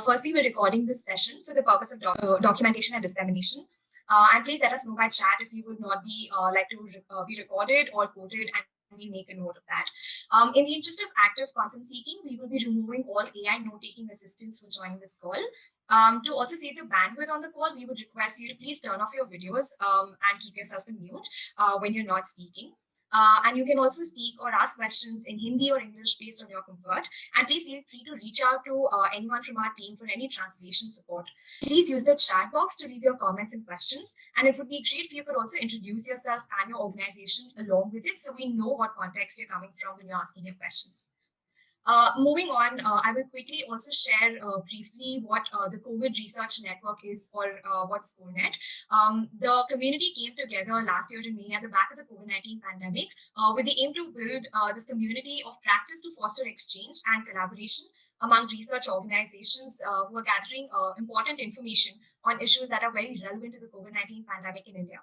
Firstly, we're recording this session for the purpose of documentation and dissemination. And please let us know by chat if you would not be like to be recorded or quoted, and we make a note of that. In the interest of active consent seeking, we will be removing all AI note-taking assistants for joining this call. To also save the bandwidth on the call, we would request you to please turn off your videos and keep yourself in mute when you're not speaking. And you can also speak or ask questions in Hindi or English based on your comfort. And please feel free to reach out to anyone from our team for any translation support. Please use the chat box to leave your comments and questions. And it would be great if you could also introduce yourself and your organization along with it so we know what context you're coming from when you're asking your questions. Moving on, I will quickly also share briefly what the COVID Research Network is, or what's CoreNet. The community came together last year in May at the back of the COVID-19 pandemic with the aim to build this community of practice to foster exchange and collaboration among research organizations who are gathering important information on issues that are very relevant to the COVID-19 pandemic in India.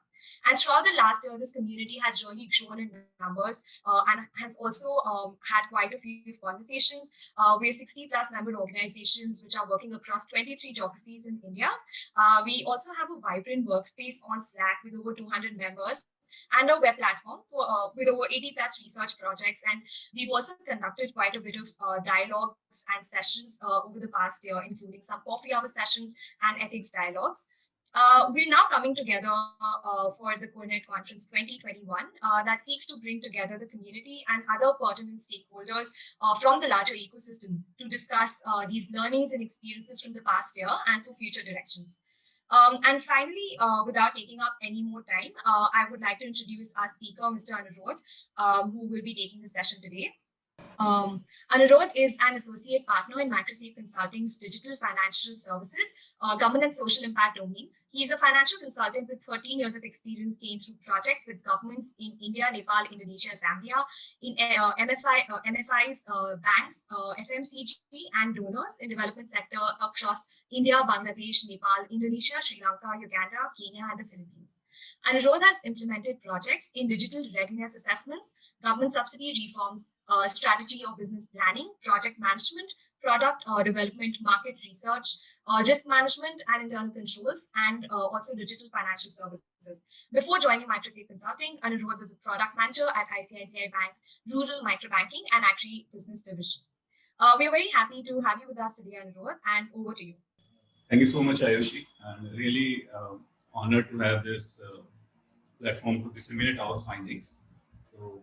And throughout the last year, this community has really grown in numbers and has also had quite a few conversations. We have 60 plus member organizations which are working across 23 geographies in India. We also have a vibrant workspace on Slack with over 200 members and a web platform for, with over 80 plus research projects. And we've also conducted quite a bit of dialogues and sessions over the past year, including some coffee hour sessions and ethics dialogues. We're now coming together for the CoreNet Conference 2021 that seeks to bring together the community and other pertinent stakeholders from the larger ecosystem to discuss these learnings and experiences from the past year and for future directions. And finally, without taking up any more time, I would like to introduce our speaker, Mr. Anirudh, who will be taking the session today. Anirudh is an associate partner in Microsafe Consulting's digital financial services, government social impact domain. He is a financial consultant with 13 years of experience gained through projects with governments in India, Nepal, Indonesia, Zambia, in MFIs, banks, FMCG, and donors in development sector across India, Bangladesh, Nepal, Indonesia, Sri Lanka, Uganda, Kenya, and the Philippines. Anirudh has implemented projects in digital readiness assessments, government subsidy reforms, strategy or business planning, project management, product development, market research, risk management and internal controls, and also digital financial services. Before joining Microsafe Consulting, Anirudh was a product manager at ICICI Bank's Rural Microbanking and Agri Business Division. We are very happy to have you with us today, Anirudh, and over to you. Thank you so much, Ayushi. I'm really honored to have this platform to disseminate our findings. So,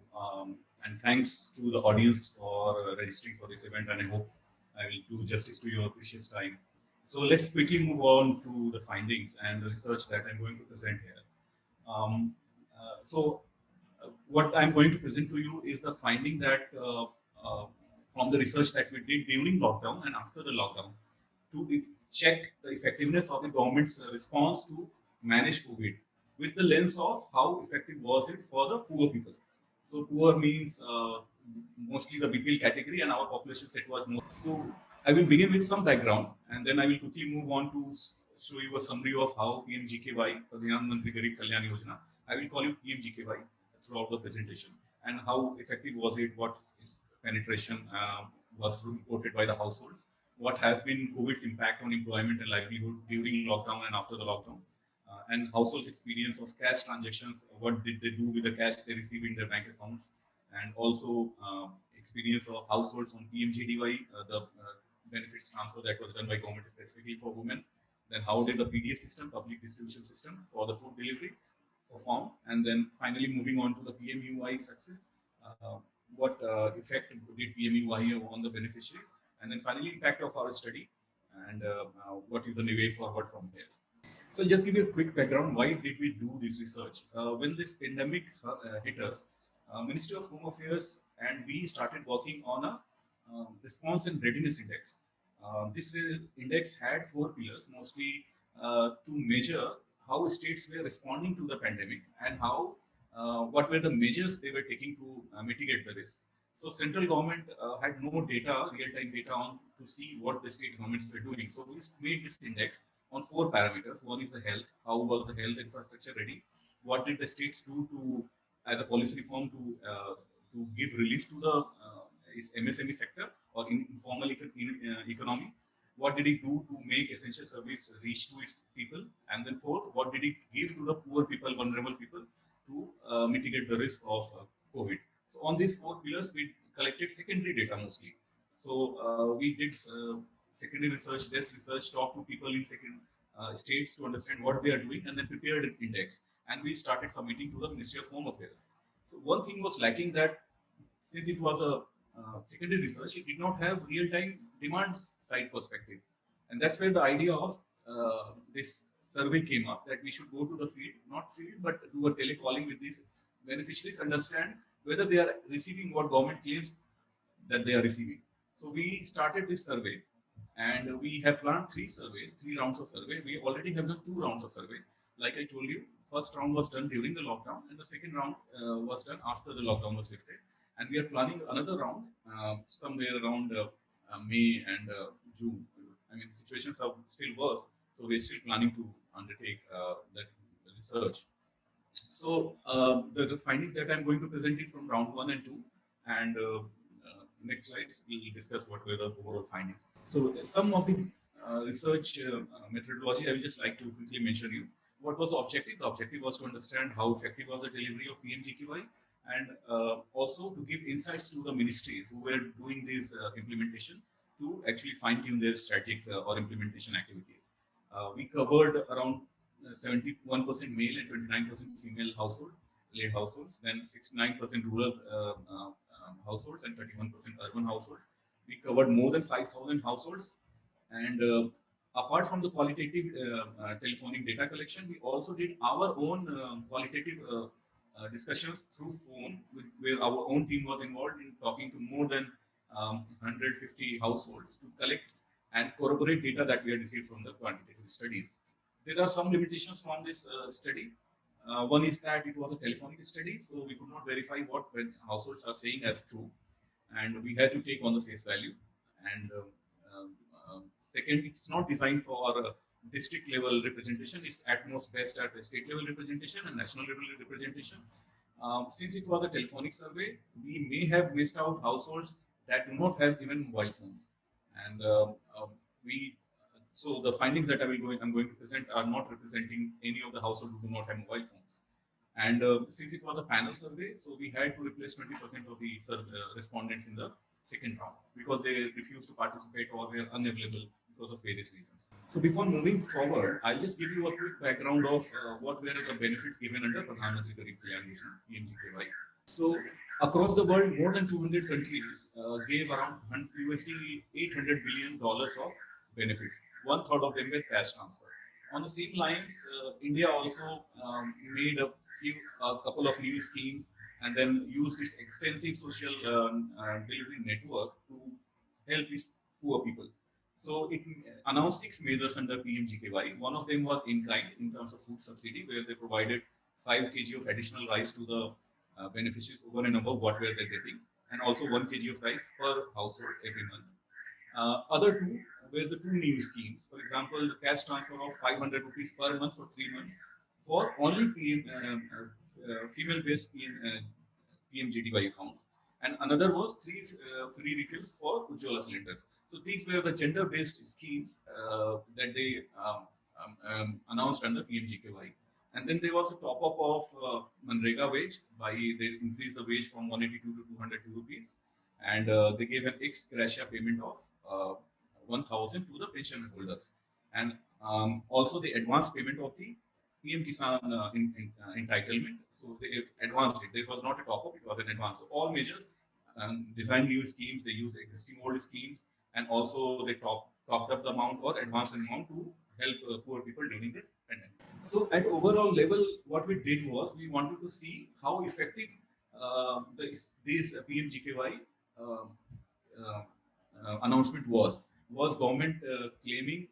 and thanks to the audience for registering for this event, and I hope I will do justice to your precious time. So let's quickly move on to the findings and the research that I'm going to present here. What I'm going to present to you is the finding that from the research that we did during lockdown and after the lockdown to check the effectiveness of the government's response to manage COVID with the lens of how effective was it for the poor people. So poor means mostly the BPL category, and our population set was more. So I will begin with some background, and then I will quickly move on to show you a summary of how PMGKY, Pradhan Mantri Garib Kalyan Yojana, I will call you PMGKY throughout the presentation, and how effective was it, what its penetration was reported by the households, what has been COVID's impact on employment and livelihood during lockdown and after the lockdown, and households' experience of cash transactions, what did they do with the cash they received in their bank accounts, and also experience of households on PMJDY, the benefits transfer that was done by government specifically for women. Then how did the PDS system, public distribution system for the food delivery, perform? And then finally moving on to the PMUY success, what effect did PMUY on the beneficiaries? And then finally impact of our study, and what is the way forward from here. So I'll just give you a quick background. Why did we do this research? When this pandemic hit us, Ministry of Home Affairs and we started working on a response and readiness index. This index had 4 pillars, mostly to measure how states were responding to the pandemic and how what were the measures they were taking to mitigate the risk. So central government had no data, real-time data on to see what the state governments were doing. So we made this index on 4 parameters. One is the health. How was the health infrastructure ready? What did the states do to, as a policy reform, to give relief to the MSME sector or informal economy? what did it do to make essential service reach to its people, and then fourth, what did it give to the poor people, vulnerable people, to mitigate the risk of COVID. So on these four pillars, we collected secondary data mostly. So we did secondary research, desk research, talked to people in second states to understand what they are doing, and then prepared an index. And we started submitting to the Ministry of Home Affairs. So one thing was lacking, that since it was a secondary research, it did not have real-time demand side perspective. And that's where the idea of this survey came up, that we should go to the field, not field, but do a telecalling with these beneficiaries, understand whether they are receiving what government claims that they are receiving. So we started this survey, and we have planned three rounds of survey. We already have done 2 rounds of survey. Like I told you, first round was done during the lockdown, and the second round was done after the lockdown was lifted. And we are planning another round somewhere around May and June. I mean, situations are still worse, so we're still planning to undertake that research. So the findings that I'm going to present it from round 1 and 2, and next slides we'll discuss what were the overall findings. So some of the research methodology I would just like to quickly mention you. What was the objective? The objective was to understand how effective was the delivery of PMGKY, and also to give insights to the ministries who were doing this implementation to actually fine-tune their strategic or implementation activities. We covered around 71% male and 29% female led households, then 69% rural households and 31% urban households. We covered more than 5,000 households, and apart from the qualitative telephonic data collection, we also did our own qualitative discussions through phone, where our own team was involved in talking to more than 150 households to collect and corroborate data that we had received from the quantitative studies. There are some limitations from this study. One is that it was a telephonic study, so we could not verify what households are saying as true, and we had to take on the face value. And second, it's not designed for district level representation. It's at most best at the state level representation and national level representation. Since it was a telephonic survey, we may have missed out households that do not have even mobile phones, and so the findings that I'm going to present are not representing any of the households who do not have mobile phones. And since it was a panel survey, so we had to replace 20% of the respondents in the second round because they refused to participate or were unavailable because of various reasons. So before moving forward, I'll just give you a quick background of what were the benefits given under Pradhan Mantri Garib Kalyan Mission, PMGKY. So across the world, more than 200 countries gave around USD $800 billion of benefits. 1/3 of them were cash transfer. On the same lines, India also made a couple of new schemes, and then used its extensive social delivery network to help its poor people. So it announced 6 measures under PMGKY. One of them was in kind, in terms of food subsidy, where they provided 5 kg of additional rice to the beneficiaries over and above what were they getting, and also 1 kg of rice per household every month. Other two were the 2 new schemes. For example, the cash transfer of 500 rupees per month for 3 months for only female-based PMGDY accounts, and another was 3 free refills for Ujjwala cylinders. So these were the gender-based schemes that they announced under PMGKY. And then there was a top-up of Manrega wage. They increased the wage from 182 to 202 rupees, and they gave an ex gratia payment of 1,000 to the pension holders, and also the advance payment of the PM Kisan entitlement. So they advanced it. There was not a top-up; it was an advance. So all measures designed new schemes. They used existing old schemes, and also they topped up the amount or advanced the amount to help poor people during the pandemic. So at overall level, what we did was we wanted to see how effective this PMGKY announcement was. Was government claiming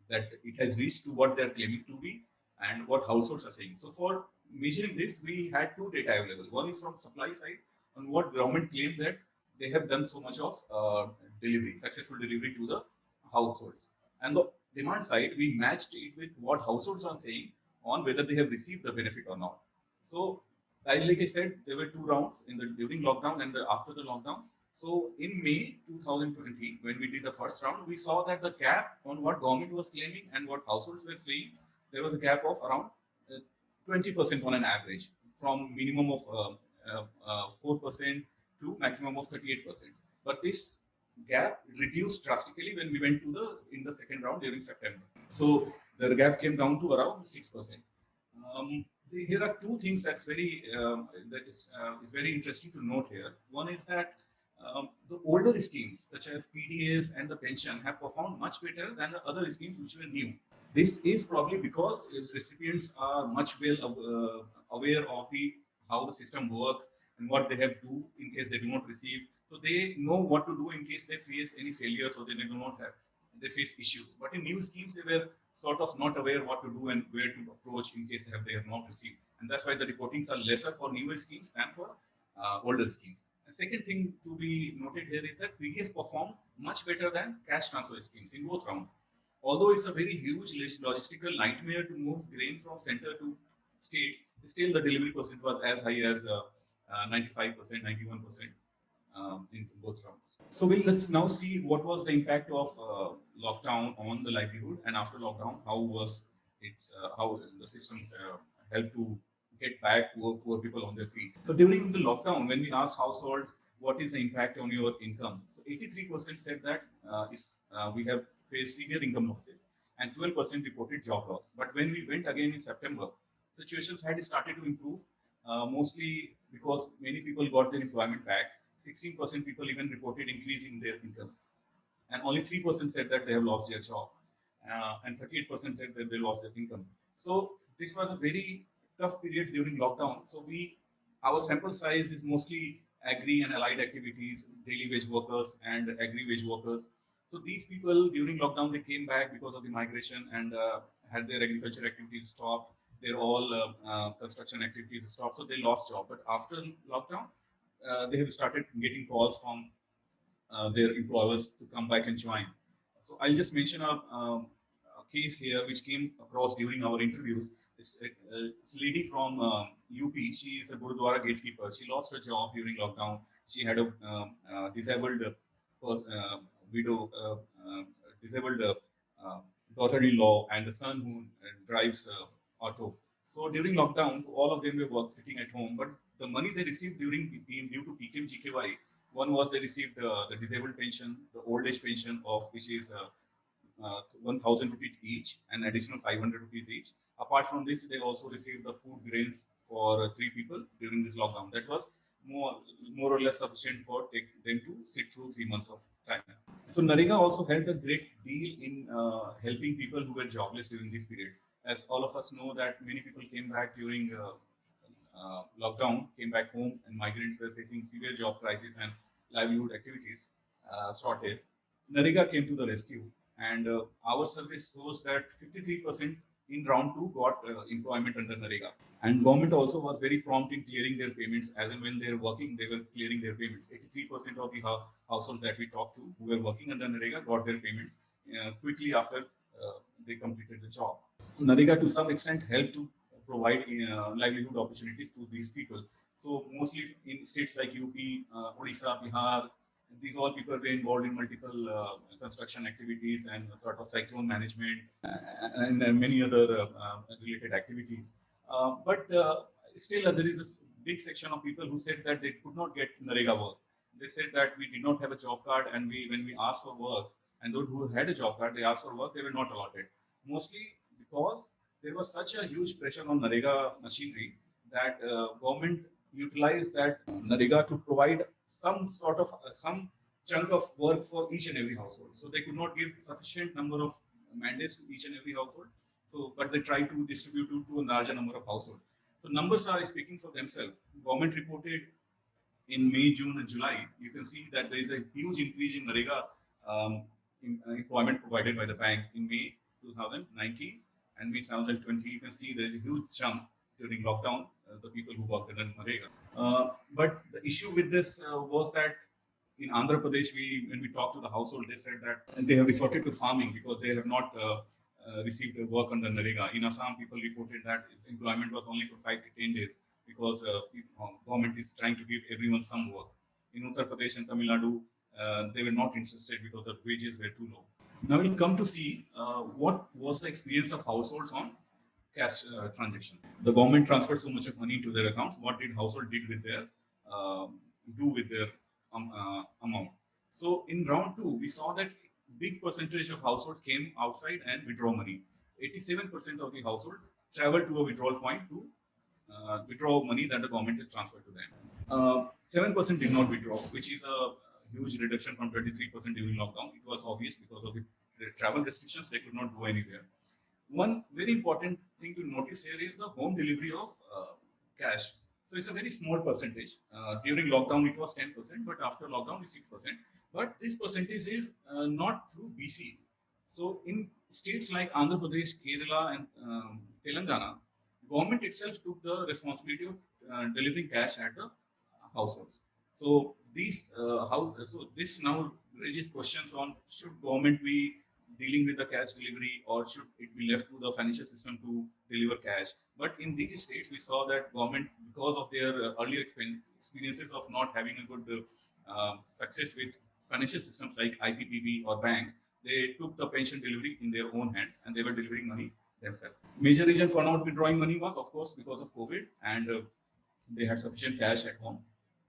that it has reached to what they are claiming to be, and what households are saying. So for measuring this, we had 2 data available. One is from supply side, on what government claimed that they have done so much of successful delivery to the households. And the demand side, we matched it with what households are saying on whether they have received the benefit or not. So like I said, there were 2 rounds during lockdown and after the lockdown. So in May 2020, when we did the first round, we saw that the gap on what government was claiming and what households were saying, there was a gap of around 20% on an average, from minimum of 4% to maximum of 38%. But this gap reduced drastically when we went to in the second round during September. So the gap came down to around 6%. Here are two things that is very interesting to note here. One is that the older schemes such as PDAs and the pension have performed much better than the other schemes which were new. This is probably because recipients are much well aware of how the system works and what they have to do in case they do not receive. So they know what to do in case they face any failures or they face issues. But in new schemes, they were sort of not aware what to do and where to approach in case they have not received. And that's why the reportings are lesser for newer schemes than for older schemes. The second thing to be noted here is that PDS performed much better than cash transfer schemes in both rounds. Although it's a very huge logistical nightmare to move grain from center to states, still the delivery percent was as high as 95%, 91% in both rounds. So let's now see what was the impact of lockdown on the livelihood, and after lockdown, how the systems helped to get back poor people on their feet. So during the lockdown, when we asked households what is the impact on your income, so 83% said that we have faced severe income losses, and 12% reported job loss. But when we went again in September, situations had started to improve, mostly because many people got their employment back. 16% people even reported increase in their income, and only 3% said that they have lost their job, and 38% said that they lost their income. So this was a very tough period during lockdown. So our sample size is mostly agri and allied activities, daily wage workers and agri wage workers. So these people during lockdown, they came back because of the migration and had their agriculture activities stopped. Their all construction activities stopped, so they lost job. But after lockdown, they have started getting calls from their employers to come back and join. So I'll just mention a case here which came across during our interviews. It's a lady from UP. She is a Gurudwara gatekeeper. She lost her job during lockdown. She had a disabled widow, disabled daughter-in-law, and a son who drives auto. So during lockdown, all of them were sitting at home, but the money they received due to PKM GKY, one was they received the disabled pension, the old age pension of which is 1,000 rupees each, and additional 500 rupees each. Apart from this, they also received the food grains for 3 people during this lockdown. That was more or less sufficient for them to sit through 3 months of time. So NREGA also helped a great deal in helping people who were jobless during this period. As all of us know that many people came back during lockdown, came back home, and migrants were facing severe job crisis and livelihood activities shortage. NREGA came to the rescue, and our survey shows that 53% in round 2 got employment under NREGA. And government also was very prompt in clearing their payments. As in when they were working, they were clearing their payments. 83% of the households that we talked to who were working under NREGA got their payments quickly after they completed the job. NREGA to some extent helped to provide livelihood opportunities to these people. So mostly in states like UP, Odisha, Bihar, these all people were involved in multiple construction activities and sort of cyclone management and many other related activities. But still, there is a big section of people who said that they could not get NREGA work. They said that we did not have a job card, and when we asked for work, and those who had a job card, they asked for work, they were not allotted. Mostly because there was such a huge pressure on NREGA machinery that government utilized that NREGA to provide some chunk of work for each and every household. So they could not give sufficient number of mandates to each and every household. So, but they tried to distribute it to a larger number of households. So numbers are speaking for themselves. Government reported in May, June, and July. You can see that there is a huge increase in NREGA employment provided by the bank in May 2019 and May 2020. You can see there is a huge jump during lockdown. The people who worked under NREGA. But the issue with this was that in Andhra Pradesh, when we talked to the household, they said that they have resorted to farming because they have not received work under NREGA. In Assam, people reported that its employment was only for 5 to 10 days because government is trying to give everyone some work. In Uttar Pradesh and Tamil Nadu, they were not interested because the wages were too low. Now we'll come to see what was the experience of households on cash transaction. The government transferred so much of money into their accounts. What did household did with their do with their amount? So in round two, we saw that big percentage of households came outside and withdraw money. 87% of the household traveled to a withdrawal point to withdraw money that the government has transferred to them. 7% did not withdraw, which is a huge reduction from 23% during lockdown. It was obvious because of the travel restrictions, they could not go anywhere. One very important thing to notice here is the home delivery of cash. So it's a very small percentage. During lockdown, it was 10%, but after lockdown, it's 6%. But this percentage is not through BCs. So in states like Andhra Pradesh, Kerala, and Telangana, government itself took the responsibility of delivering cash at the households. So this now raises questions on should government be dealing with the cash delivery or should it be left to the financial system to deliver cash? But in these states, we saw that government, because of their earlier experiences of not having a good success with financial systems like IPPB or banks, they took the pension delivery in their own hands and they were delivering money themselves. Major reason for not withdrawing money was, of course, because of COVID, and they had sufficient cash at home.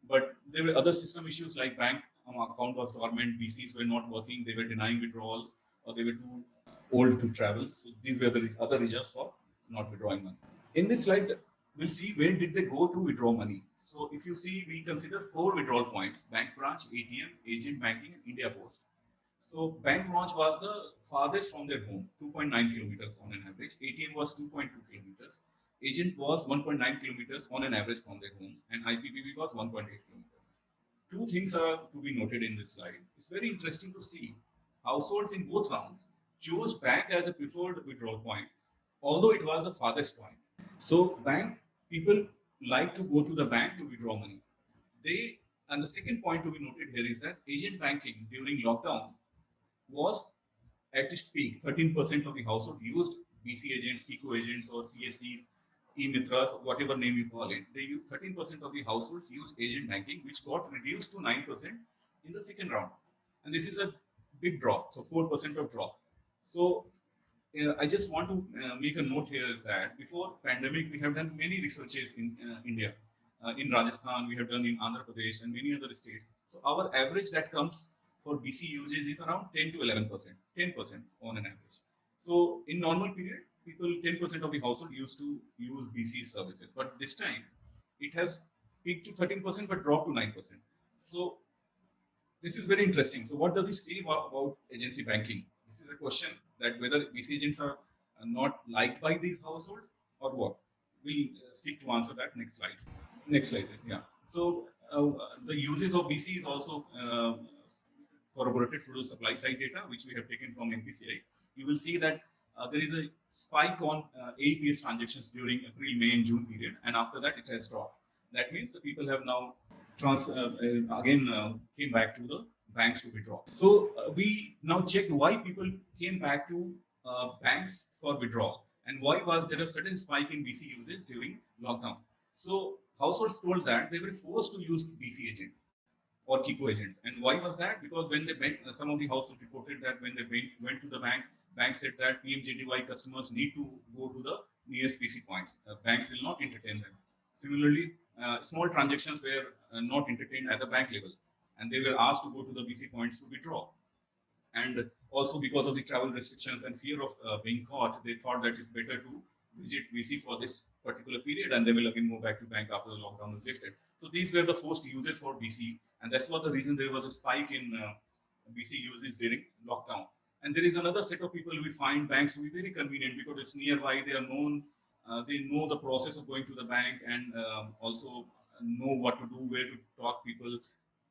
But there were other system issues like bank account was dormant, BCs were not working, they were denying withdrawals, or they were too old to travel. So these were the other reasons for not withdrawing money. In this slide, we'll see when did they go to withdraw money. So if you see, we consider 4 withdrawal points: bank branch, ATM, agent banking, and India Post. So bank branch was the farthest from their home, 2.9 kilometers on an average. ATM was 2.2 kilometers. Agent was 1.9 kilometers on an average from their home, and IPPB was 1.8 kilometers. Two things are to be noted in this slide. It's very interesting to see households in both rounds chose bank as a preferred withdrawal point, although it was the farthest point. So bank people like to go to the bank to withdraw money. And the second point to be noted here is that agent banking during lockdown was at its peak. 13% of the household used BC agents, Kiko agents, or CSCs, e-mitras, whatever name you call it. They used 13% of the households used agent banking, which got reduced to 9% in the second round. And this is a big drop, so 4% of drop. So I just want to make a note here that before pandemic, we have done many researches in India. In Rajasthan, we have done in Andhra Pradesh and many other states. So our average that comes for BC usage is around 10 to 11%, 10% on an average. So in normal period, people, 10% of the household used to use BC services. But this time, it has peaked to 13% but dropped to 9%. So this is very interesting. So what does it say about agency banking? This is a question that whether BC agents are not liked by these households or what. We'll seek to answer that next slide. Next slide, yeah. So the uses of BC is also corroborated through the supply side data, which we have taken from NPCI. You will see that there is a spike on AEPS transactions during April, May, and June period, and after that it has dropped. That means the people have now came back to the banks to withdraw. So we now checked why people came back to banks for withdrawal, and why was there a sudden spike in BC usage during lockdown. So households told that they were forced to use BC agents or Kiko agents. And why was that? Because when they went, some of the households reported that when they went to the bank said that PMJDY customers need to go to the nearest BC points. Banks will not entertain them. Similarly, small transactions were not entertained at the bank level, and they were asked to go to the BC points to withdraw. And also because of the travel restrictions and fear of being caught, they thought that it's better to visit BC for this particular period, and they will again move back to bank after the lockdown is lifted. So these were the first uses for BC, and that's what the reason there was a spike in BC usage during lockdown. And there is another set of people we find banks to be very convenient because it's nearby, they are known, they know the process of going to the bank, and also know what to do, where to talk people,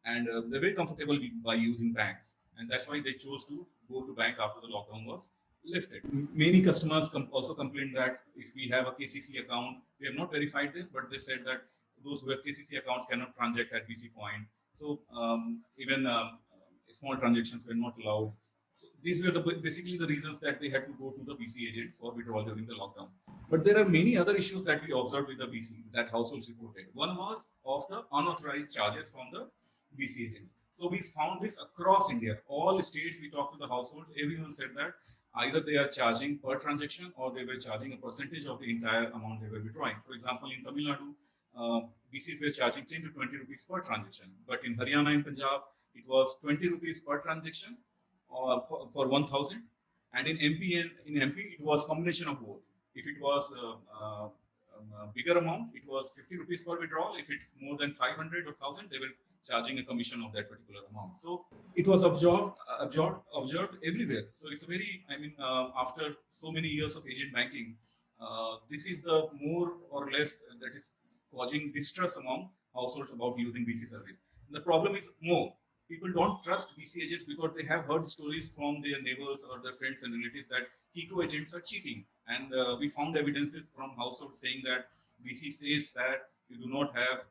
and they're very comfortable by using banks. And that's why they chose to go to bank after the lockdown was lifted. Many customers also complained that if we have a KCC account, we have not verified this, but they said that those who have KCC accounts cannot transact at BC point. So even small transactions were not allowed. So these were basically the reasons that they had to go to the BC agents for withdrawal during the lockdown. But there are many other issues that we observed with the BC that households reported. One was of the unauthorized charges from the BC agents. So we found this across India. All states we talked to the households, everyone said that either they are charging per transaction or they were charging a percentage of the entire amount they were withdrawing. For example, in Tamil Nadu, BCs were charging 10 to 20 rupees per transaction. But in Haryana and Punjab, it was 20 rupees per transaction or for 1000. And in MP, it was combination of both. If it was a bigger amount, it was 50 rupees per withdrawal. If it's more than 500 or 1000, they were charging a commission of that particular amount. So it was observed everywhere. So it's a very, after so many years of agent banking, this is the more or less that is causing distress among households about using BC service. And the problem is more. People don't trust BC agents because they have heard stories from their neighbors or their friends and relatives that Kiko agents are cheating. And we found evidences from households saying that BC says that you do not have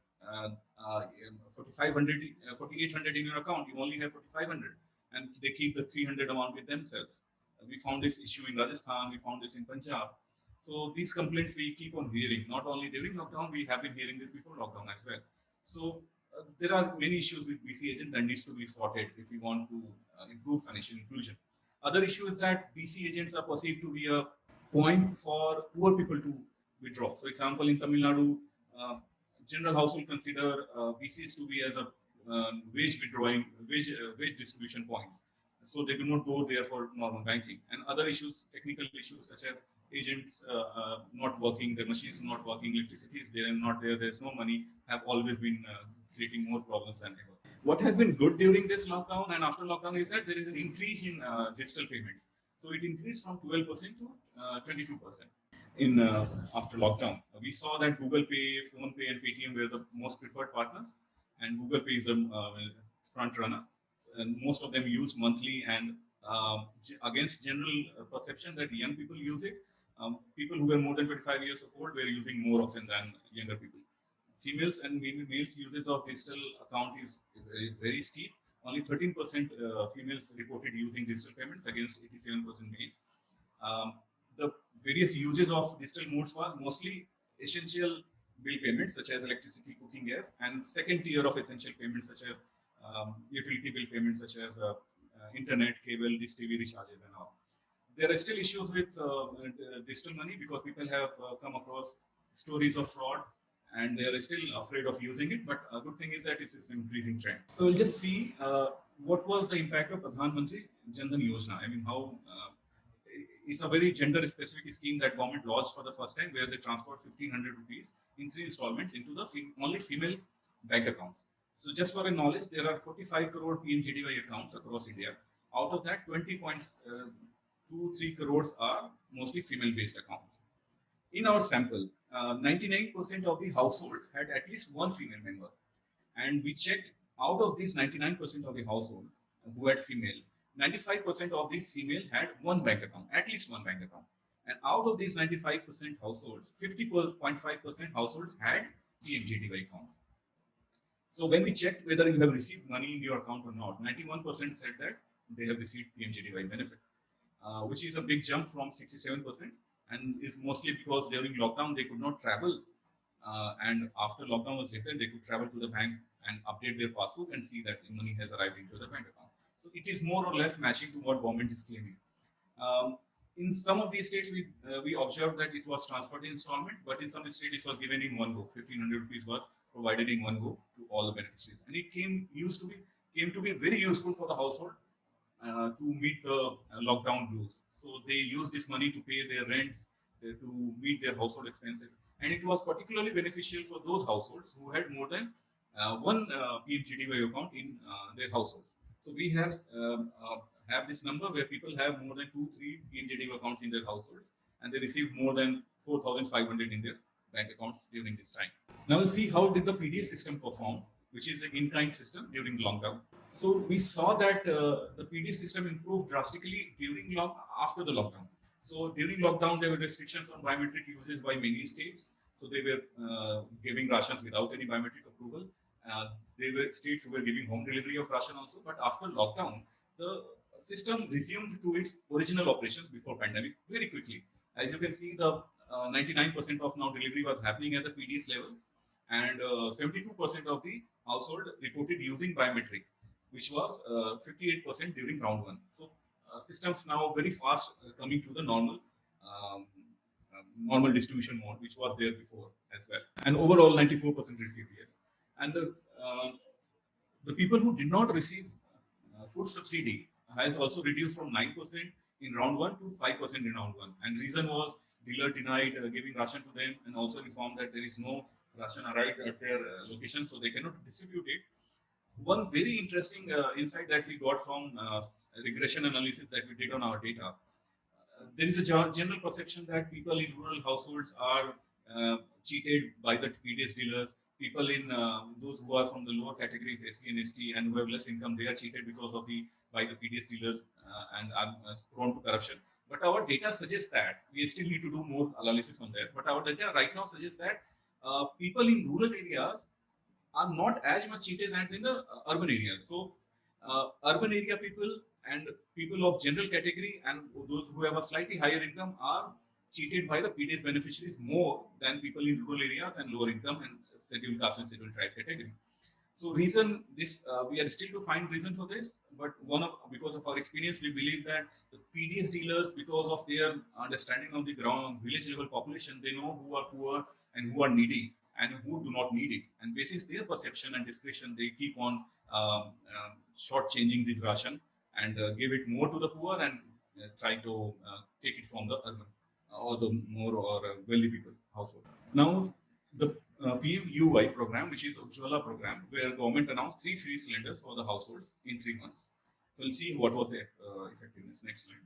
4,800 in your account, you only have 4,500, and they keep the 300 amount with themselves. We found this issue in Rajasthan, we found this in Punjab. So these complaints we keep on hearing, not only during lockdown, we have been hearing this before lockdown as well. So there are many issues with BC agent that needs to be sorted if we want to improve financial inclusion. Other issue is that BC agents are perceived to be a point for poor people to withdraw. For example, in Tamil Nadu, general household consider BCs to be as a wage distribution points. So they do not go there for normal banking. And other issues, technical issues such as agents not working, their machines not working, electricity is there and not there, there's no money, have always been creating more problems than ever. What has been good during this lockdown and after lockdown is that there is an increase in digital payments. So it increased from 12% to 22% in after lockdown. We saw that Google Pay, PhonePe, and Paytm were the most preferred partners, and Google Pay is a front runner. And most of them use monthly, and against general perception that young people use it, people who were more than 25 years old were using more often than younger people. Females and males uses of digital account is very steep. Only 13% females reported using digital payments against 87% male. The various uses of digital modes was mostly essential bill payments such as electricity, cooking, gas, and second tier of essential payments such as utility bill payments such as internet, cable, dish TV recharges and all. There are still issues with digital money because people have come across stories of fraud and they are still afraid of using it. But a good thing is that it's an increasing trend. So we'll just see what was the impact of Pradhan Mantri Jan Dhan Yojana. How it's a very gender-specific scheme that government launched for the first time, where they transferred 1,500 rupees in 3 installments into the only female bank accounts. So just for a knowledge, there are 45 crore PMJDY accounts across India. Out of that, 20.23 crores are mostly female-based accounts. In our sample, 99% of the households had at least one female member. And we checked out of these 99% of the households who had female, 95% of these female had one bank account, at least one bank account. And out of these 95% households, 50.5% households had PMJDY accounts. So when we checked whether you have received money in your account or not, 91% said that they have received PMJDY benefit, which is a big jump from 67%, and is mostly because during lockdown they could not travel, and after lockdown was lifted, they could travel to the bank and update their passbook and see that money has arrived into the bank account. So it is more or less matching to what government is claiming. In some of these states, we observed that it was transferred in installment, but in some states it was given in one go. 1,500 rupees were provided in one go to all the beneficiaries, and it came to be very useful for the household to meet the lockdown blues. So they used this money to pay their rents, to meet their household expenses, and it was particularly beneficial for those households who had more than one PMJDY account in their household. So we have this number where people have more than 2-3 PMJDY accounts in their households, and they receive more than 4,500 in their bank accounts during this time. Now we'll see how did the PDS system perform, which is the in-kind system during lockdown. So we saw that the PDS system improved drastically after the lockdown. So during lockdown, there were restrictions on biometric uses by many states. So they were giving rations without any biometric approval. There were states who were giving home delivery of ration also. But after lockdown, the system resumed to its original operations before pandemic very quickly. As you can see, the 99% of now delivery was happening at the PDS level, and 72% of the household reported using biometric, which was 58% during round one. So systems now very fast coming to the normal distribution mode, which was there before as well. And overall, 94% received yes. And the people who did not receive food subsidy has also reduced from 9% in round one to 5% in round one. And reason was dealer denied giving ration to them, and also informed that there is no ration arrived at their location, so they cannot distribute it. One very interesting insight that we got from regression analysis that we did on our data, there is a general perception that people in rural households are cheated by the PDS dealers. People in those who are from the lower categories, SC and ST, and who have less income, they are cheated because of by the PDS dealers and are prone to corruption. But our data suggests that we still need to do more analysis on that. But our data right now suggests that people in rural areas are not as much cheated as in the urban areas. So urban area people and people of general category and those who have a slightly higher income are cheated by the PDS beneficiaries more than people in rural areas and lower income and scheduled caste and scheduled tribe category. So reason this, we are still to find reason for this, but because of our experience, we believe that the PDS dealers, because of their understanding of the ground, village level population, they know who are poor and who are needy and who do not need it. And basis their perception and discretion, they keep on short-changing this ration and give it more to the poor and try to take it from the urban or the more or wealthy people household. Now, the PMUY program, which is Ujjwala program, where government announced 3 free cylinders for the households in 3 months. So we'll see what was the effectiveness. Next slide.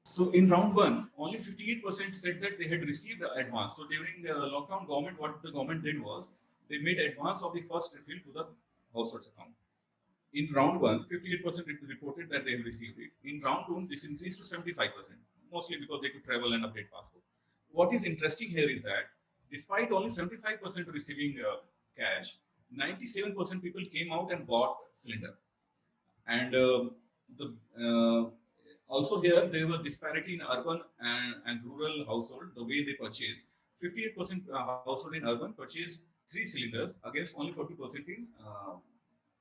So in round one, only 58% said that they had received the advance. So during the lockdown, what the government did was they made advance of the first refill to the household's account. In round one, 58% reported that they have received it. In round two, this increased to 75%, mostly because they could travel and update passport. What is interesting here is that despite only 75% receiving cash, 97% people came out and bought cylinder. And also here, there was disparity in urban and rural household, the way they purchase. 58% household in urban purchased 3 cylinders against only 40% in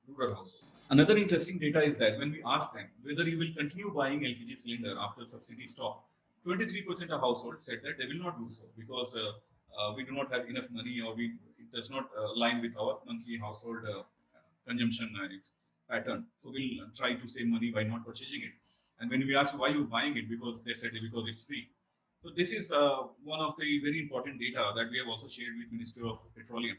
rural household. Another interesting data is that when we ask them whether you will continue buying LPG cylinder after subsidy stop, 23% of households said that they will not do so because we do not have enough money, or it does not align with our monthly household consumption pattern. So we'll try to save money by not purchasing it. And when we ask why you buying it, because they said because it's free. So this is one of the very important data that we have also shared with Ministry of Petroleum,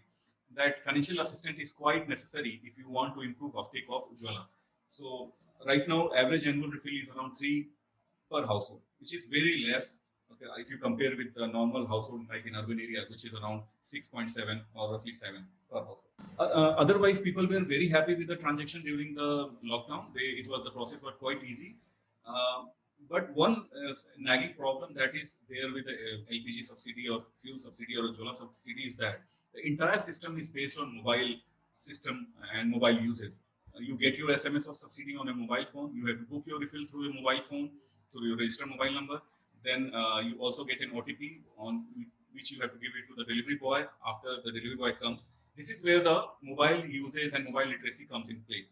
that financial assistance is quite necessary if you want to improve uptake of Ujjwala. So right now, average annual refill is around 3 per household, which is very less. Okay, if you compare with the normal household like in urban areas, which is around 6.7 or roughly 7 per household. Otherwise, people were very happy with the transaction during the lockdown. The process was quite easy. But one nagging problem that is there with the LPG subsidy or fuel subsidy or Ujjwala subsidy is that the entire system is based on mobile system and mobile usage. You get your SMS of subsidy on a mobile phone. You have to book your refill through a mobile phone, through your registered mobile number. Then you also get an OTP on which you have to give it to the delivery boy after the delivery boy comes. This is where the mobile usage and mobile literacy comes in play.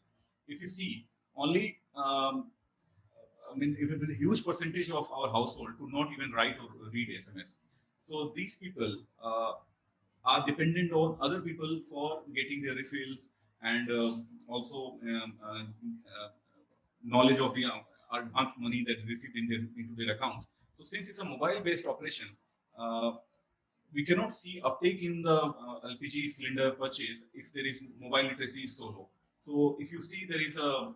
If you see, only if it's a huge percentage of our household do not even write or read SMS. So these people are dependent on other people for getting their refills and also knowledge of the advance money that is received into their accounts. So since it's a mobile-based operations, we cannot see uptake in the LPG cylinder purchase if there is mobile literacy is so low. So if you see, there is a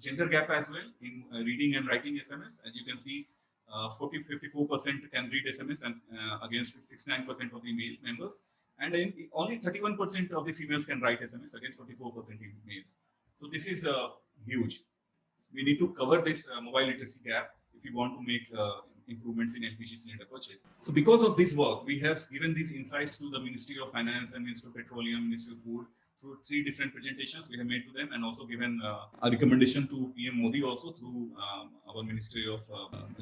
gender gap as well in reading and writing SMS. As you can see, 54% can read SMS and against 69% of the male members, and only 31% of the females can write SMS against 44% in males. So this is huge. We need to cover this mobile literacy gap if you want to make improvements in LPG cylinder purchase. So because of this work, we have given these insights to the Ministry of Finance and Ministry of Petroleum, Ministry of Food, through 3 different presentations we have made to them, and also given a recommendation to PM Modi also through our Ministry of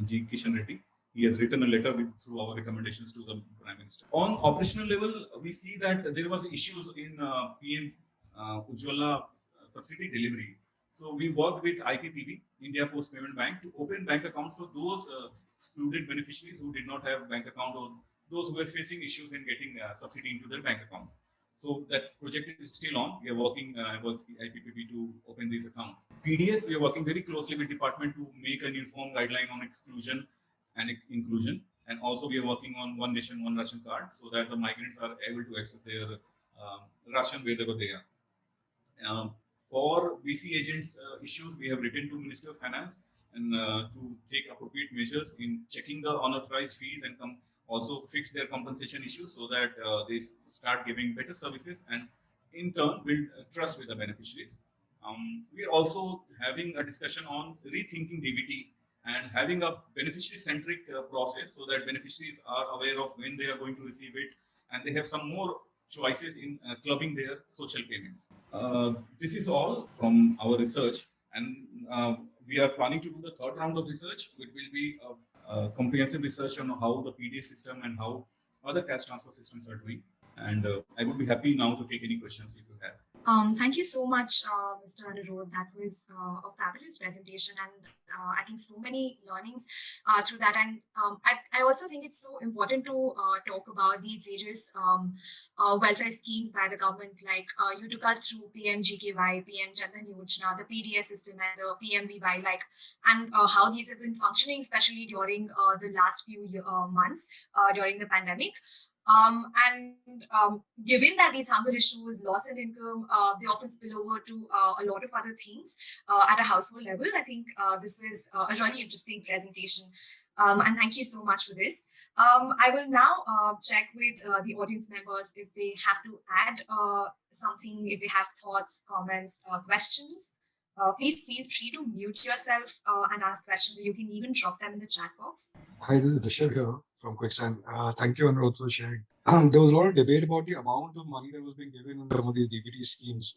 G. Kishan Reddy. he has written a letter through our recommendations to the Prime Minister. On operational level, we see that there was issues in PM Ujjwala subsidy delivery. So we worked with IPPB, India Post Payment Bank, to open bank accounts for those excluded beneficiaries who did not have bank account, or those who were facing issues in getting subsidy into their bank accounts. So that project is still on. We are working with IPPB to open these accounts. PDS, we are working very closely with department to make an uniform guideline on exclusion and inclusion. And also we are working on One Nation, One Ration card, so that the migrants are able to access their ration wherever they are. For BC agents issues, we have written to Minister of Finance and to take appropriate measures in checking the unauthorized fees and also fix their compensation issues, so that they start giving better services and in turn build trust with the beneficiaries. We are also having a discussion on rethinking DBT and having a beneficiary-centric process, so that beneficiaries are aware of when they are going to receive it, and they have some more choices in clubbing their social payments. This is all from our research, and we are planning to do the third round of research, which will be a comprehensive research on how the PDA system and how other cash transfer systems are doing. And I would be happy now to take any questions if you have. Thank you so much, Mr. Anirudh. That was a fabulous presentation, and I think so many learnings through that. And I also think it's so important to talk about these various welfare schemes by the government. Like you took us through PMGKY, PM Jan Dhan Yojana, the PDS system, and the PMBY, and how these have been functioning, especially during the last few months during the pandemic. Given that these hunger issues, loss in income, they often spill over to a lot of other things at a household level, I think this was a really interesting presentation. And thank you so much for this. I will now check with the audience members if they have to add something, if they have thoughts, comments, questions. Please feel free to mute yourself and ask questions. You can even drop them in the chat box. Hi, this is Dishar here from Quicksand. Thank you, Anirudh, for sharing. There was a lot of debate about the amount of money that was being given in some of these DBT schemes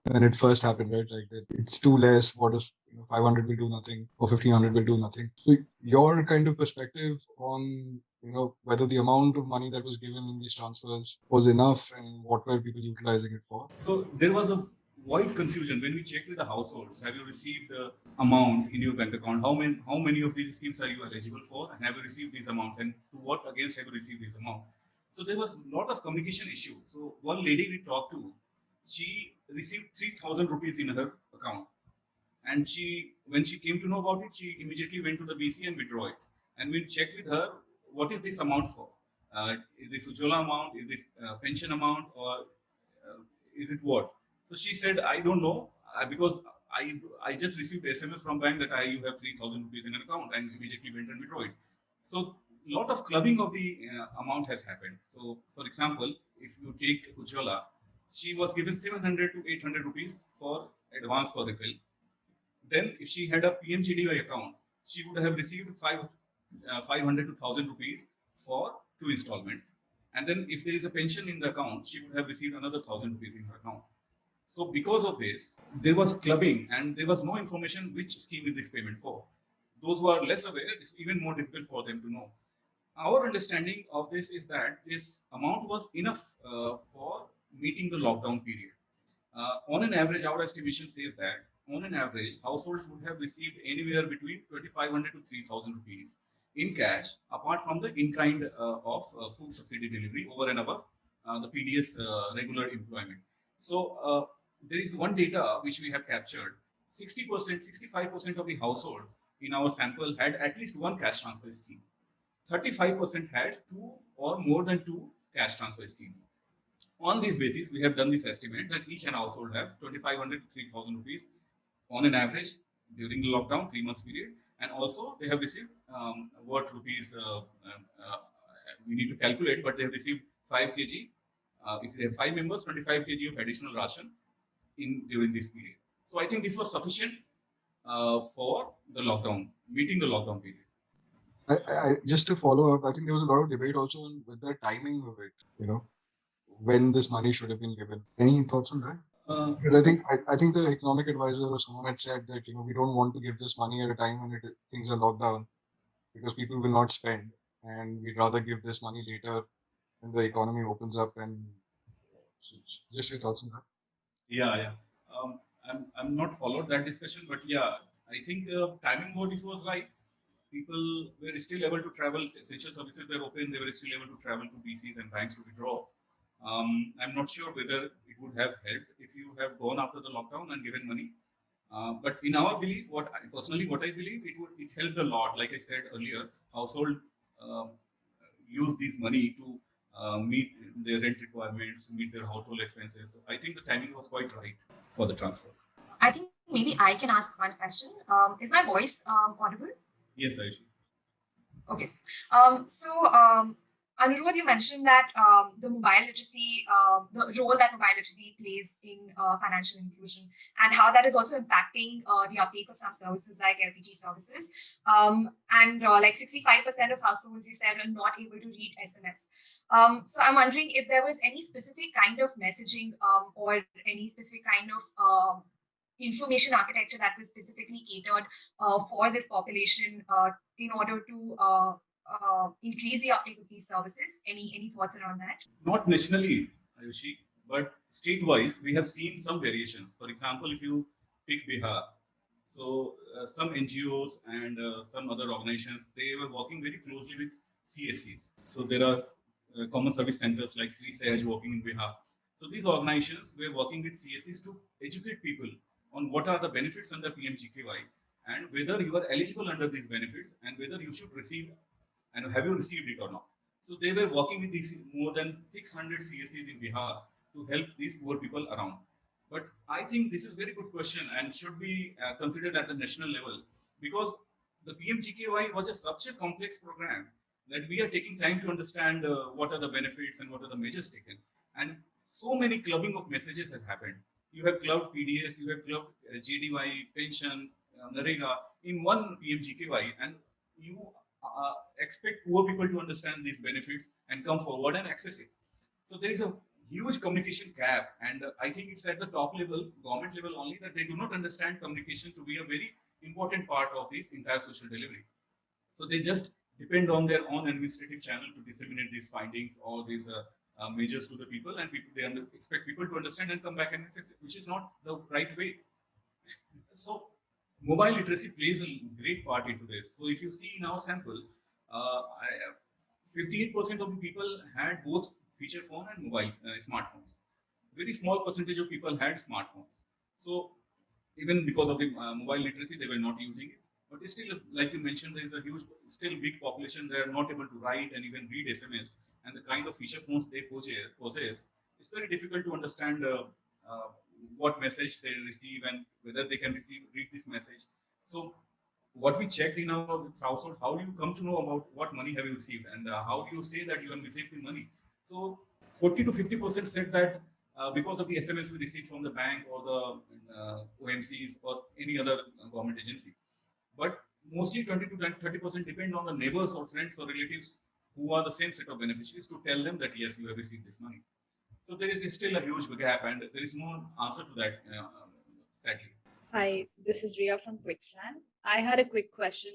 when it first happened, right? Like that it's too less. What is 500 will do nothing, or 1500 will do nothing. So your kind of perspective on whether the amount of money that was given in these transfers was enough, and what were people utilizing it for? So there was a wide confusion when we checked with the households. Have you received the amount in your bank account? How many of these schemes are you eligible for, and have you received these amounts, and to what against have you received this amount? So there was a lot of communication issue. So one lady we talked to, she received 3,000 rupees in her account, and when she came to know about it, she immediately went to the BC and withdrew it. And we checked with her, what is this amount for? Is this Ujjwala amount? Is this pension amount, or is it what? So she said, I don't know, because I just received SMS from bank that you have 3,000 rupees in an account, and immediately went and withdrew it. So a lot of clubbing of the amount has happened. So for example, if you take Ujjwala, she was given 700 to 800 rupees for advance for refill. Then if she had a PMJDY account, she would have received 500 to 1,000 rupees for 2 installments. And then if there is a pension in the account, she would have received another 1,000 rupees in her account. So because of this, there was clubbing, and there was no information which scheme is this payment for. Those who are less aware, it's even more difficult for them to know. Our understanding of this is that this amount was enough for meeting the lockdown period. On an average, our estimation says that on an average, households would have received anywhere between 2,500 to 3,000 rupees in cash, apart from the in-kind of food subsidy delivery over and above the PDS regular employment. So there is one data which we have captured. 60%, 65% of the households in our sample had at least one cash transfer scheme. 35% had 2 or more than 2 cash transfer schemes. On this basis, we have done this estimate that each and household have 2,500 to 3,000 rupees on an average during the lockdown 3 months period, and also they have received what rupees we need to calculate, but they have received 5 kg. If they have 5 members, 25 kg of additional ration during this period. So I think this was sufficient for the lockdown, meeting the lockdown period. Just to follow up, I think there was a lot of debate also with the timing of it, when this money should have been given. Any thoughts on that? Because I think the economic advisor or someone had said that we don't want to give this money at a time when things are locked down. because people will not spend, and we'd rather give this money later when the economy opens up. And just your thoughts on that. Yeah, yeah. I'm not followed that discussion, but yeah, I think timing what this was right. People were still able to travel. Essential services were open. They were still able to travel to BCs and banks to withdraw. I'm not sure whether it would have helped if you have gone after the lockdown and given money. But in our belief, what I believe, it helped a lot. Like I said earlier, household uh, use this money to meet their rent requirements, meet their household expenses. So I think the timing was quite right for the transfers. I think maybe I can ask one question. Is my voice audible? Yes, Aishi. Okay. Anirudh, you mentioned that the mobile literacy, the role that mobile literacy plays in financial inclusion, and how that is also impacting the uptake of some services like LPG services. Like 65% of households, you said, are not able to read SMS. So I'm wondering if there was any specific kind of messaging or any specific kind of information architecture that was specifically catered for this population in order to increase the uptake of these services. Any thoughts around that? Not nationally, Ayushi, but state-wise, we have seen some variations. For example, if you pick Bihar, so some NGOs and some other organizations, they were working very closely with CSCs. So there are common service centers like Sri Sahaj working in Bihar. So these organizations were working with CSCs to educate people on what are the benefits under PMGKY and whether you are eligible under these benefits and whether you should receive and have you received it or not. So they were working with these more than 600 CSCs in Bihar to help these poor people around. But I think this is a very good question and should be considered at the national level because the PMGKY was a such a complex program that we are taking time to understand what are the benefits and what are the measures taken. And so many clubbing of messages has happened. You have clubbed PDS, you have clubbed JDY, pension, NREGA in one PMGKY, and you expect poor people to understand these benefits and come forward and access it. So there is a huge communication gap, and I think it's at the top level, government level only, that they do not understand communication to be a very important part of this entire social delivery. So they just depend on their own administrative channel to disseminate these findings or these measures to the people, and expect people to understand and come back and access it, which is not the right way. So mobile literacy plays a great part into this. So if you see in our sample, 58% of the people had both feature phone and mobile smartphones. Very small percentage of people had smartphones. So even because of the mobile literacy, they were not using it. But it's still, like you mentioned, there is a huge, still big population. They are not able to write and even read SMS. And the kind of feature phones they possess, it's very difficult to understand what message they receive and whether they can read this message. So what we checked in our household, how do you come to know about what money have you received and how do you say that you have received the money? So 40 to 50% said that because of the SMS we received from the bank or the OMCs or any other government agency. But mostly 20 to 30% depend on the neighbors or friends or relatives who are the same set of beneficiaries to tell them that yes, you have received this money. So there is still a huge gap and there is no answer to that, sadly. Hi, this is Ria from Quicksand. I had a quick question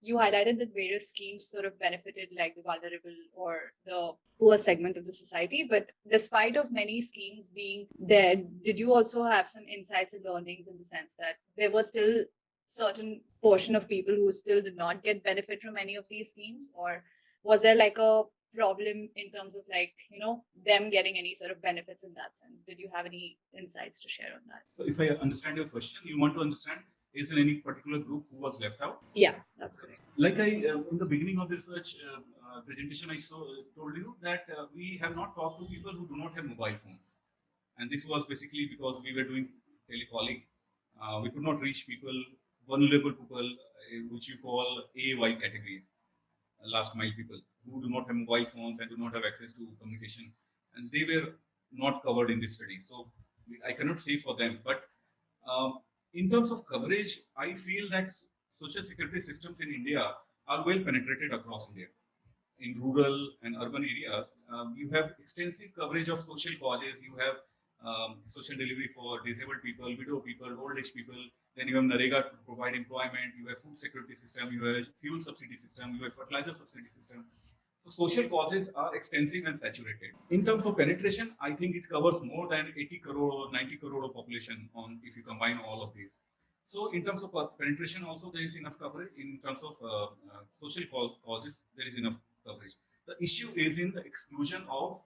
you highlighted that various schemes sort of benefited like the vulnerable or the poor segment of the society, but despite of many schemes being there, did you also have some insights and learnings in the sense that there was still certain portion of people who still did not get benefit from any of these schemes, or was there like a problem in terms of them getting any sort of benefits in that sense? Did you have any insights to share on that? So if I understand your question, you want to understand is there any particular group who was left out? Yeah, that's correct. Like I in the beginning of this research presentation, I told you that we have not talked to people who do not have mobile phones, and this was basically because we were doing telecalling. We could not reach people, vulnerable people, which you call AY category, last mile people who do not have mobile phones and do not have access to communication, and they were not covered in this study. So I cannot say for them, but in terms of coverage, I feel that social security systems in India are well penetrated across India. In rural and urban areas, you have extensive coverage of social causes. You have social delivery for disabled people, widow people, old age people. Then you have NREGA to provide employment. You have food security system. You have fuel subsidy system. You have fertilizer subsidy system. So social causes are extensive and saturated. In terms of penetration, I think it covers more than 80 crore or 90 crore of population on if you combine all of these. So in terms of penetration, also there is enough coverage. In terms of social causes, there is enough coverage. The issue is in the exclusion of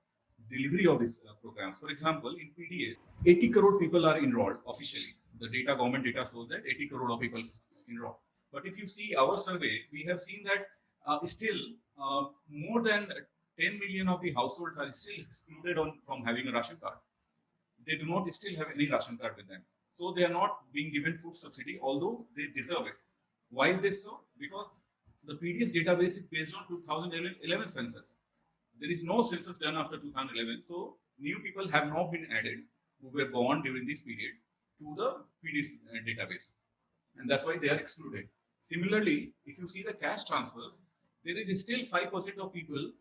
delivery of these programs. For example, in PDAs, 80 crore people are enrolled officially. The data, government data shows that 80 crore of people enrolled. But if you see our survey, we have seen that still more than 10 million of the households are still excluded from having a ration card. They do not still have any ration card with them. So they are not being given food subsidy, although they deserve it. Why is this so? Because the PDS database is based on 2011 census. There is no census done after 2011. So new people have not been added who were born during this period to the PDS database. And that's why they are excluded. Similarly, if you see the cash transfers, there is still 5% of people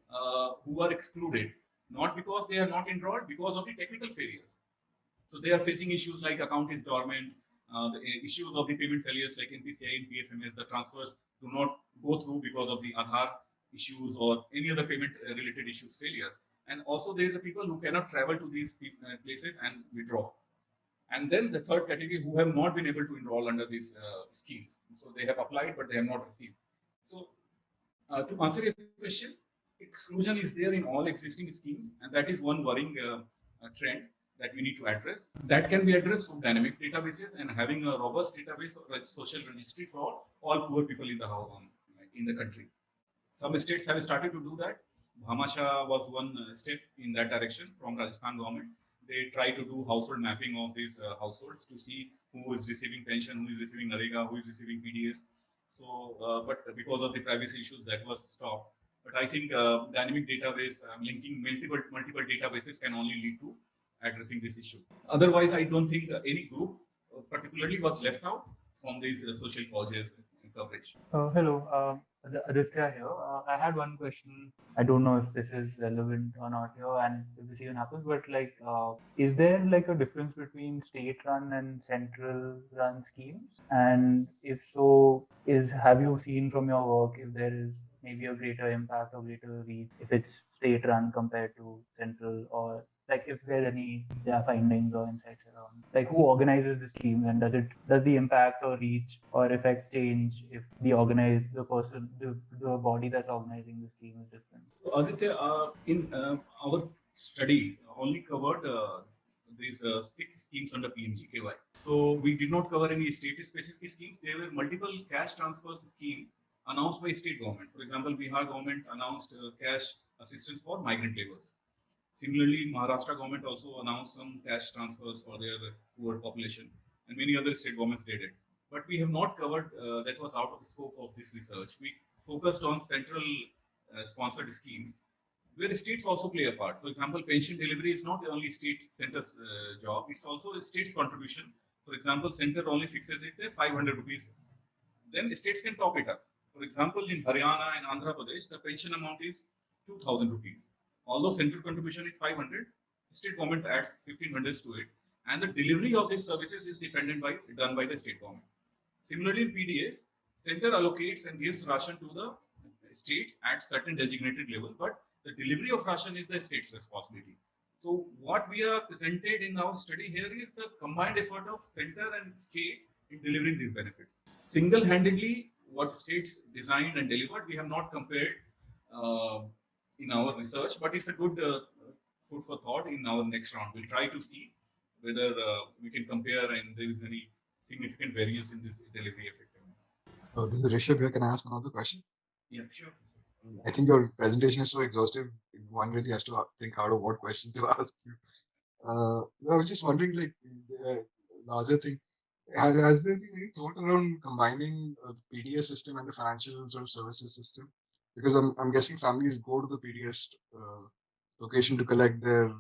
who are excluded, not because they are not enrolled, because of the technical failures. So they are facing issues like account is dormant, the issues of the payment failures like NPCI and PSMS, the transfers do not go through because of the Aadhaar issues or any other payment related issues failure. And also there is a people who cannot travel to these places and withdraw. And then the third category who have not been able to enroll under these schemes. So they have applied, but they have not received. So to answer your question, exclusion is there in all existing schemes, and that is one worrying trend that we need to address. That can be addressed through dynamic databases and having a robust database or social registry for all poor people in the country. Some states have started to do that. Bhamasha was one step in that direction from Rajasthan government. They try to do household mapping of these households to see who is receiving pension, who is receiving NREGA, who is receiving PDS. So, but because of the privacy issues, that was stopped. But I think dynamic database linking multiple databases can only lead to addressing this issue. Otherwise, I don't think any group particularly was left out from these social causes coverage. Hello, Aditya here. I had one question. I don't know if this is relevant or not here, and if this even happens, but like, is there like a difference between state-run and central-run schemes? And if so, have you seen from your work if there is maybe a greater impact or greater reach if it's state-run compared to central, or like if there's any findings or insights around like who organizes the schemes, and does the impact or reach or effect change if the body that's organizing the scheme is different? Aditya, in our study only covered these 6 schemes under PMGKY. So we did not cover any state-specific schemes. There were multiple cash transfers scheme announced by state government. For example, Bihar government announced cash assistance for migrant laborers. Similarly, Maharashtra government also announced some cash transfers for their poor population, and many other state governments did it. But we have not covered, that was out of the scope of this research. We focused on central sponsored schemes, where states also play a part. For example, pension delivery is not only center's job, it's also a state's contribution. For example, center only fixes it at 500 rupees. Then states can top it up. For example, in Haryana and Andhra Pradesh, the pension amount is 2,000 rupees. Although central contribution is 500, state government adds 1,500 to it, and the delivery of these services is done by the state government. Similarly, in PDS, center allocates and gives ration to the states at certain designated level, but the delivery of ration is the state's responsibility. So what we are presented in our study here is the combined effort of center and state in delivering these benefits. Single-handedly, what states designed and delivered, we have not compared in our research, but it's a good food for thought in our next round. We'll try to see whether we can compare and there is any significant variance in this delivery effectiveness. This is Rishabh here. Can I ask another question? Yeah, sure. I think your presentation is so exhaustive, one really has to think hard of what question to ask you. I was just wondering, like, the larger thing, has there been any thought around combining the PDS system and the financial sort of services system? Because I'm guessing families go to the PDS location to collect their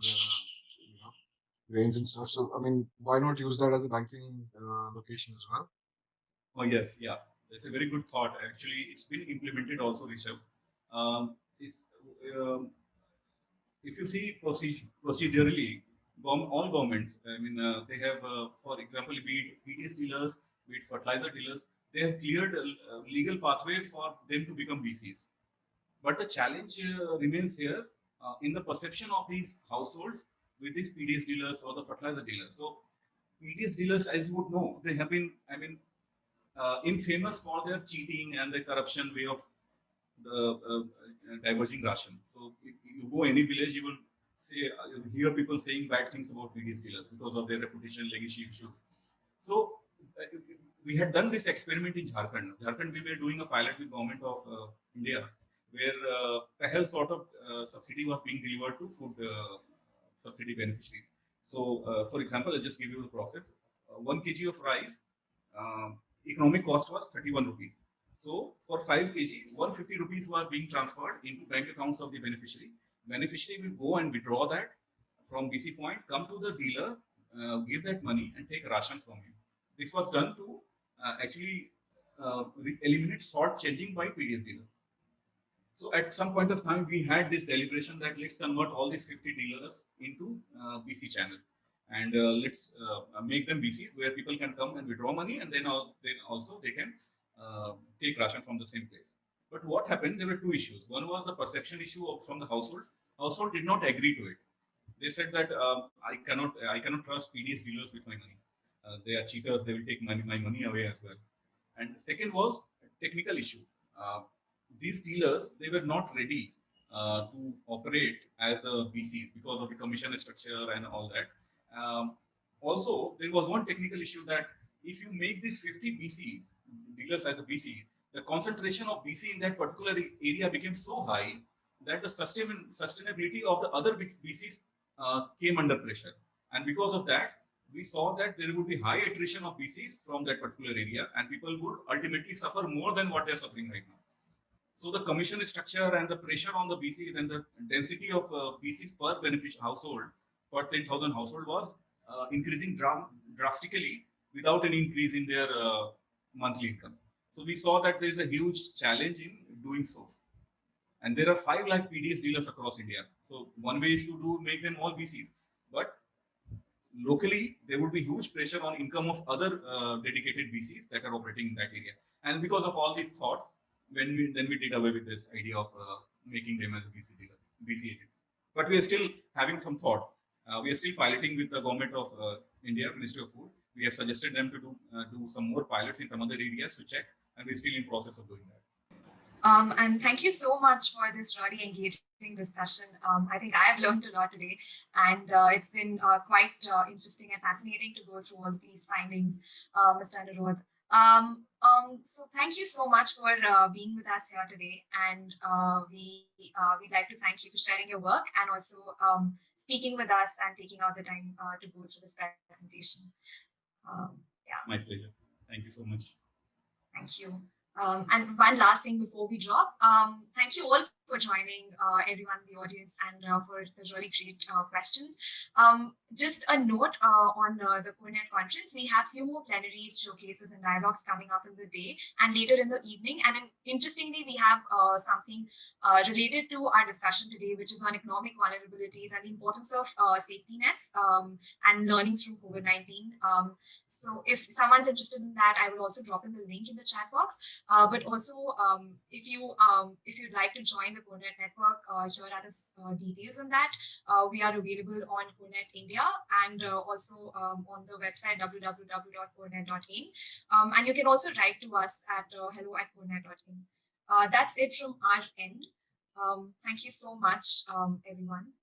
grains and stuff. So, I mean, why not use that as a banking location as well? Oh, yes, yeah. That's a very good thought. Actually, it's been implemented also, Rishabh. If you see procedurally, all governments, I mean, they have, for example, be it PDS dealers, be it fertilizer dealers, they have cleared a legal pathway for them to become BCs. But the challenge remains here in the perception of these households with these PDS dealers or the fertilizer dealers. So PDS dealers, as you would know, they have been, I mean, infamous for their cheating and the corruption way of the diverging ration. So if you go any village, you will hear people saying bad things about PDS dealers because of their reputation, legacy issues. So we had done this experiment in Jharkhand. Jharkhand, we were doing a pilot with government of India, where PEHL sort of subsidy was being delivered to food subsidy beneficiaries. So, for example, I'll just give you the process. 1 kg of rice, economic cost was 31 rupees. So, for 5 kg, 150 rupees were being transferred into bank accounts of the beneficiary. Beneficiary will go and withdraw that from BC point, come to the dealer, give that money and take ration from him. This was done to actually eliminate short changing by PDS dealer. So at some point of time, we had this deliberation that let's convert all these 50 dealers into BC channel, and let's make them BCs where people can come and withdraw money, and then also they can take ration from the same place. But what happened? There were two issues. One was the perception issue from the household. Household did not agree to it. They said that I cannot trust PDS dealers with my money. They are cheaters. They will take my money away as well. And the second was a technical issue. These dealers, they were not ready to operate as a BCs because of the commission structure and all that. Also, there was one technical issue that if you make these 50 BCs, dealers as a BC, the concentration of BC in that particular area became so high that the sustainability of the other BCs came under pressure. And because of that, we saw that there would be high attrition of BCs from that particular area, and people would ultimately suffer more than what they're suffering right now. So the commission structure and the pressure on the BCs and the density of BCs per beneficial household, per 10,000 household was increasing drastically without any increase in their monthly income. So we saw that there is a huge challenge in doing so. And there are 5 lakh PDS dealers across India. So one way is to make them all BCs. But locally, there would be huge pressure on income of other dedicated BCs that are operating in that area. And because of all these thoughts, then we did away with this idea of making them as BC dealers, BC agents. But we are still having some thoughts. We are still piloting with the government of India, Ministry of Food. We have suggested them to do some more pilots in some other areas to check, and we're still in process of doing that. And thank you so much for this really engaging discussion. I think I have learned a lot today, and it's been quite interesting and fascinating to go through all of these findings, Mr. Anirudh. So thank you so much for being with us here today, and we'd like to thank you for sharing your work and also speaking with us and taking out the time to go through this presentation. Yeah. My pleasure. Thank you so much. Thank you. And one last thing before we drop, thank you all for joining, everyone in the audience, and for the really great questions. Just a note on the CoreNet conference, we have few more plenaries, showcases, and dialogues coming up in the day and later in the evening. And interestingly, we have something related to our discussion today, which is on economic vulnerabilities and the importance of safety nets and learnings from COVID-19. So if someone's interested in that, I will also drop in the link in the chat box. But also, if you'd like to join the CoreNet network, here are the details on that. We are available on CoreNet India and also on the website www.corenet.in. And you can also write to us at hello@corenet.in. That's it from our end. Thank you so much, everyone.